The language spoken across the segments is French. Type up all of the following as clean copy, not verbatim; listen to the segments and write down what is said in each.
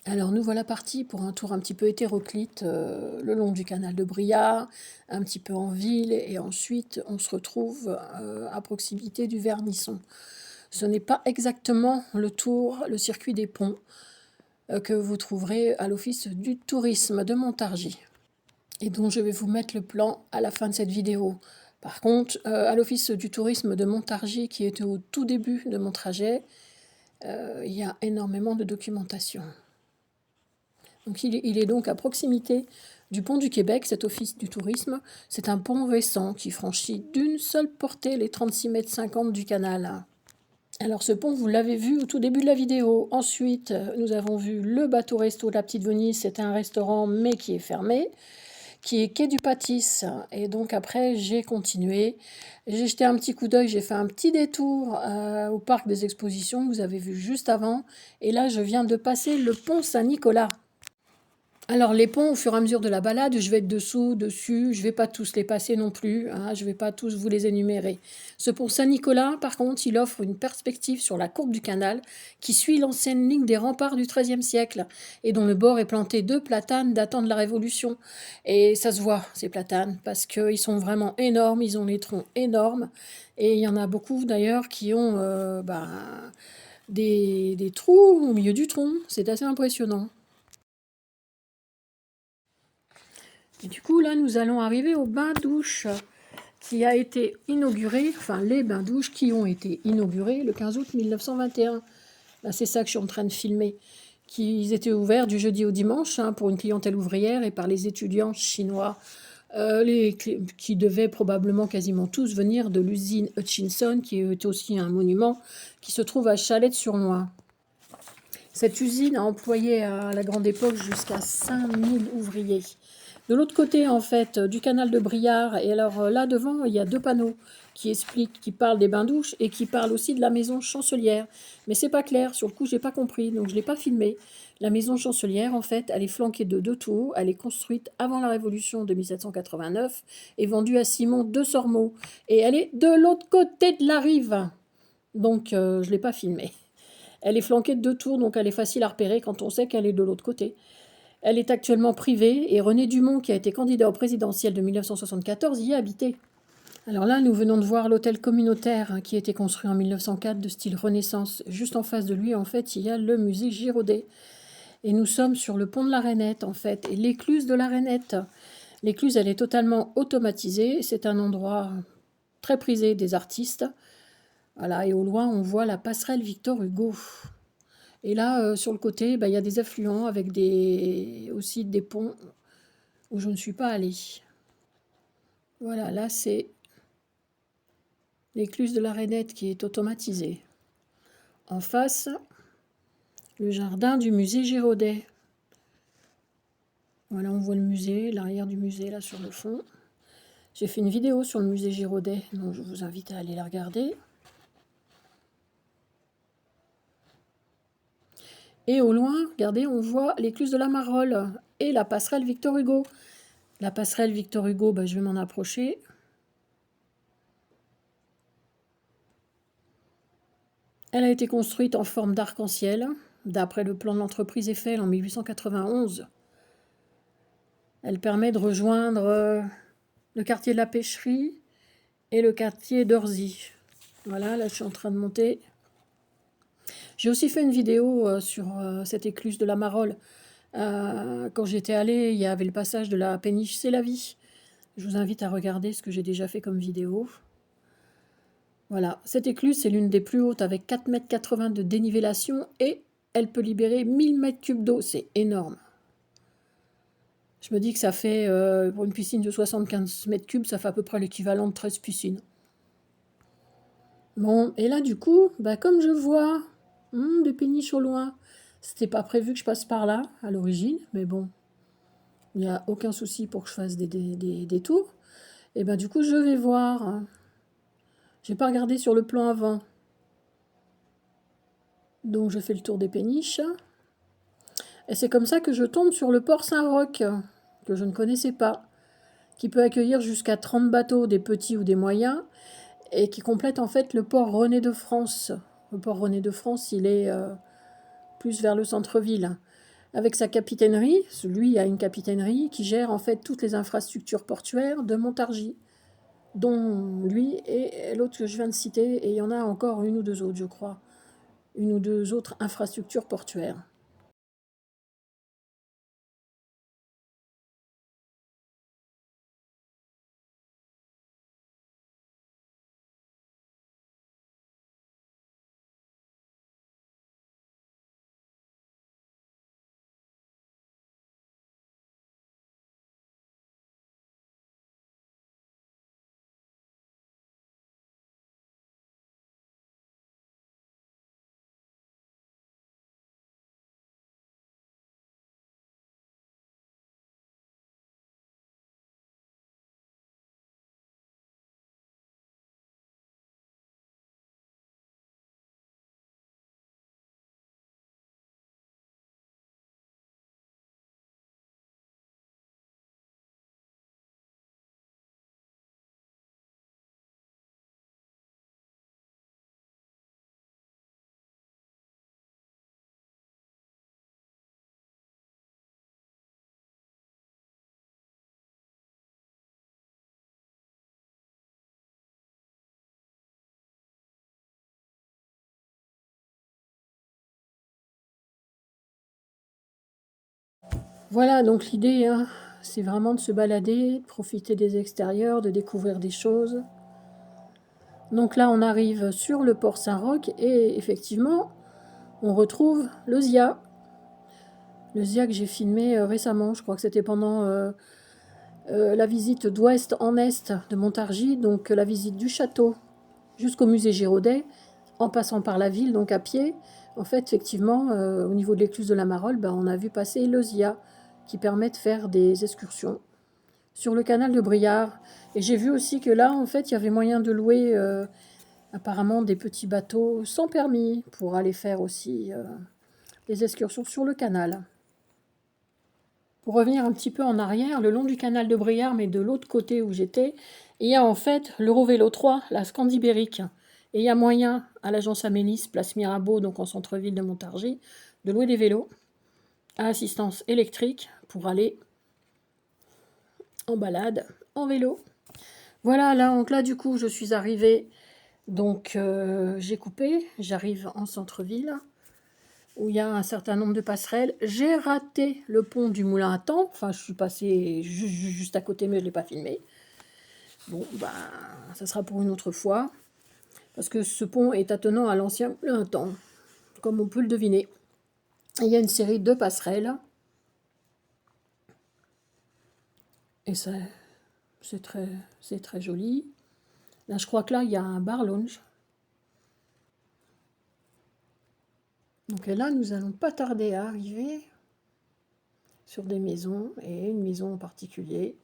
Alors nous voilà partis pour un tour un petit peu hétéroclite, le long du canal de Briare, un petit peu en ville et ensuite on se retrouve, à proximité du Vernisson. Ce n'est pas exactement le circuit des ponts, que vous trouverez à l'Office du tourisme de Montargis et dont je vais vous mettre le plan à la fin de cette vidéo. Par contre, à l'Office du tourisme de Montargis, qui était au tout début de mon trajet, il y a énormément de documentation. Donc il est donc à proximité du pont du Québec, cet office du tourisme. C'est un pont récent qui franchit d'une seule portée les 36,50 m du canal. Alors ce pont, vous l'avez vu au tout début de la vidéo. Ensuite, nous avons vu le bateau-resto de la Petite Venise. C'est un restaurant, mais qui est fermé, qui est quai du Pâtis. Et donc après, j'ai continué. J'ai jeté un petit coup d'œil, j'ai fait un petit détour au parc des expositions que vous avez vu juste avant. Et là, je viens de passer le pont Saint-Nicolas. Alors les ponts, au fur et à mesure de la balade, je vais être dessous, dessus, je vais pas tous les passer non plus, hein, je vais pas tous vous les énumérer. Ce pont Saint-Nicolas, par contre, il offre une perspective sur la courbe du canal qui suit l'ancienne ligne des remparts du XIIIe siècle et dont le bord est planté de platanes datant de la Révolution. Et ça se voit, ces platanes, parce qu'ils sont vraiment énormes, ils ont les troncs énormes et il y en a beaucoup d'ailleurs qui ont des trous au milieu du tronc, c'est assez impressionnant. Et du coup, là, nous allons arriver au bain-douche qui a été inauguré, enfin les bains-douches qui ont été inaugurés le 15 août 1921. Là, c'est ça que je suis en train de filmer. Qu'ils étaient ouverts du jeudi au dimanche pour une clientèle ouvrière et par les étudiants chinois, qui devaient probablement quasiment tous venir de l'usine Hutchinson, qui est aussi un monument qui se trouve à Chalette-sur-Loing. Cette usine a employé à la grande époque jusqu'à 5000 ouvriers. De l'autre côté, en fait, du canal de Briare, et alors là devant, il y a deux panneaux qui expliquent, qui parlent des bains-douches et qui parlent aussi de la maison chancelière. Mais c'est pas clair, sur le coup, j'ai pas compris, donc je l'ai pas filmé. La maison chancelière, en fait, elle est flanquée de deux tours, elle est construite avant la Révolution de 1789 et vendue à Simon de Sormeau. Et elle est de l'autre côté de la rive, donc je l'ai pas filmé. Elle est flanquée de deux tours, donc elle est facile à repérer quand on sait qu'elle est de l'autre côté. Elle est actuellement privée et René Dumont, qui a été candidat au présidentiel de 1974, y est habité. Alors là, nous venons de voir l'hôtel communautaire qui a été construit en 1904 de style Renaissance. Juste en face de lui, en fait, il y a le musée Giraudet. Et nous sommes sur le pont de la Rainette, en fait, et l'écluse de la Rainette. L'écluse, elle est totalement automatisée. C'est un endroit très prisé des artistes. Voilà, et au loin, on voit la passerelle Victor Hugo. Et là, sur le côté, il y a des affluents avec aussi des ponts où je ne suis pas allée. Voilà, là, c'est l'écluse de la Rainette qui est automatisée. En face, le jardin du musée Giraudet. Voilà, on voit le musée, l'arrière du musée, là, sur le fond. J'ai fait une vidéo sur le musée Giraudet, donc je vous invite à aller la regarder. Et au loin, regardez, on voit l'écluse de la Marolles et la passerelle Victor Hugo. La passerelle Victor Hugo, je vais m'en approcher. Elle a été construite en forme d'arc-en-ciel, d'après le plan de l'entreprise Eiffel en 1891. Elle permet de rejoindre le quartier de la Pêcherie et le quartier d'Orzy. Voilà, là je suis en train de monter. J'ai aussi fait une vidéo sur cette écluse de la Marolles. Quand j'étais allée, il y avait le passage de la péniche C'est la vie. Je vous invite à regarder ce que j'ai déjà fait comme vidéo. Voilà, cette écluse, c'est l'une des plus hautes avec 4,80 m de dénivellation et elle peut libérer 1000 m3 d'eau. C'est énorme. Je me dis que ça fait, pour une piscine de 75 m3, ça fait à peu près l'équivalent de 13 piscines. Bon, et là, du coup, comme je vois des péniches au loin, c'était pas prévu que je passe par là, à l'origine, mais bon, il n'y a aucun souci pour que je fasse des tours. Et du coup, je vais voir. J'ai pas regardé sur le plan avant. Donc, je fais le tour des péniches. Et c'est comme ça que je tombe sur le port Saint-Roch, que je ne connaissais pas, qui peut accueillir jusqu'à 30 bateaux, des petits ou des moyens, et qui complète en fait le port René de France. Le port René de France, il est plus vers le centre-ville. avec sa capitainerie. Lui a une capitainerie qui gère en fait toutes les infrastructures portuaires de Montargis, dont lui et l'autre que je viens de citer, et il y en a encore une ou deux autres, je crois. Une ou deux autres infrastructures portuaires. Voilà, donc l'idée, hein, c'est vraiment de se balader, de profiter des extérieurs, de découvrir des choses. Donc là, on arrive sur le port Saint-Roch et effectivement, on retrouve le ZIA. Le ZIA que j'ai filmé récemment, je crois que c'était pendant la visite d'ouest en est de Montargis, donc la visite du château jusqu'au musée Giraudet, en passant par la ville, donc à pied. En fait, effectivement, au niveau de l'écluse de la Marolles, on a vu passer le ZIA qui permet de faire des excursions sur le canal de Briare. Et j'ai vu aussi que là, en fait, il y avait moyen de louer apparemment des petits bateaux sans permis pour aller faire aussi des excursions sur le canal. Pour revenir un petit peu en arrière, le long du canal de Briare, mais de l'autre côté où j'étais, il y a en fait l'Eurovélo 3, la Scandibérique. Et il y a moyen, à l'agence Amélis, place Mirabeau, donc en centre-ville de Montargis, de louer des vélos à assistance électrique pour aller en balade en vélo. Voilà, là, donc là, du coup, je suis arrivée, donc j'ai coupé, j'arrive en centre-ville, où il y a un certain nombre de passerelles. J'ai raté le pont du Moulin à Temps, enfin, je suis passée juste à côté, mais je ne l'ai pas filmé. Bon, ça sera pour une autre fois, parce que ce pont est attenant à l'ancien Moulin à Temps, comme on peut le deviner. Et il y a une série de passerelles, et c'est très joli. Là, je crois que là, il y a un bar lounge. Donc là, nous allons pas tarder à arriver sur des maisons, et une maison en particulier,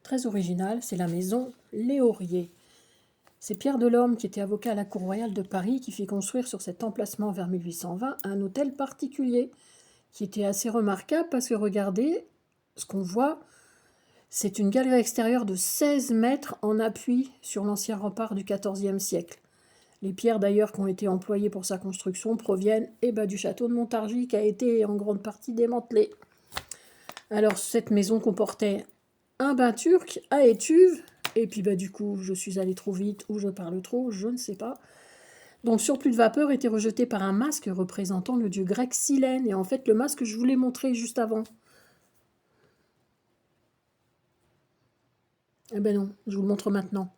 très originale, c'est la maison Léaurier. C'est Pierre Delorme, qui était avocat à la Cour royale de Paris, qui fit construire sur cet emplacement vers 1820 un hôtel particulier, qui était assez remarquable parce que regardez, ce qu'on voit, c'est une galerie extérieure de 16 mètres en appui sur l'ancien rempart du XIVe siècle. Les pierres d'ailleurs qui ont été employées pour sa construction proviennent du château de Montargis qui a été en grande partie démantelé. Alors cette maison comportait un bain turc à étuve, et puis du coup je suis allée trop vite ou je parle trop, je ne sais pas. Donc surplus de vapeur était rejeté par un masque représentant le dieu grec Silène, et en fait le masque que je vous l'ai montré juste avant. Eh ben non, je vous le montre maintenant.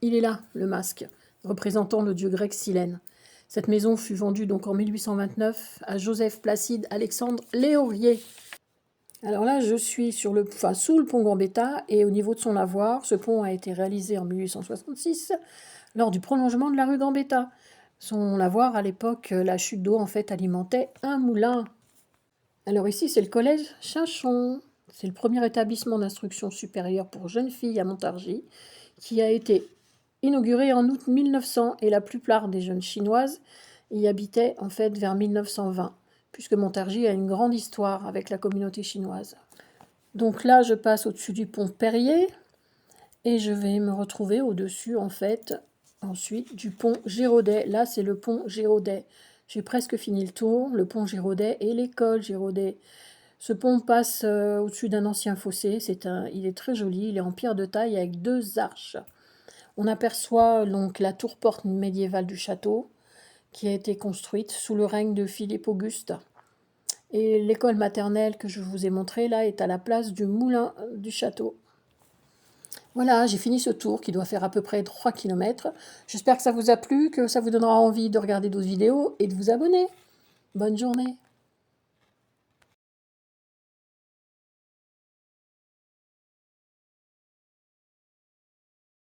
Il est là, le masque, représentant le dieu grec Silène. Cette maison fut vendue donc en 1829 à Joseph Placide Alexandre Léaurier. Alors là, je suis sous le pont Gambetta, et au niveau de son lavoir, ce pont a été réalisé en 1866 lors du prolongement de la rue Gambetta. Son lavoir, à l'époque, la chute d'eau en fait alimentait un moulin. Alors ici, c'est le collège Chinchon. C'est le premier établissement d'instruction supérieure pour jeunes filles à Montargis, qui a été inauguré en août 1900, et la plupart des jeunes chinoises y habitaient en fait vers 1920, puisque Montargis a une grande histoire avec la communauté chinoise. Donc là, je passe au-dessus du pont Perrier, et je vais me retrouver au-dessus, en fait, ensuite, du pont Giraudet. Là, c'est le pont Giraudet. J'ai presque fini le tour, le pont Giraudet et l'école Giraudet. Ce pont passe au-dessus d'un ancien fossé. Il est très joli, il est en pierre de taille avec 2 arches. On aperçoit donc la tour-porte médiévale du château, qui a été construite sous le règne de Philippe Auguste. Et l'école maternelle que je vous ai montrée là est à la place du moulin du château. Voilà, j'ai fini ce tour qui doit faire à peu près 3 km. J'espère que ça vous a plu, que ça vous donnera envie de regarder d'autres vidéos et de vous abonner. Bonne journée.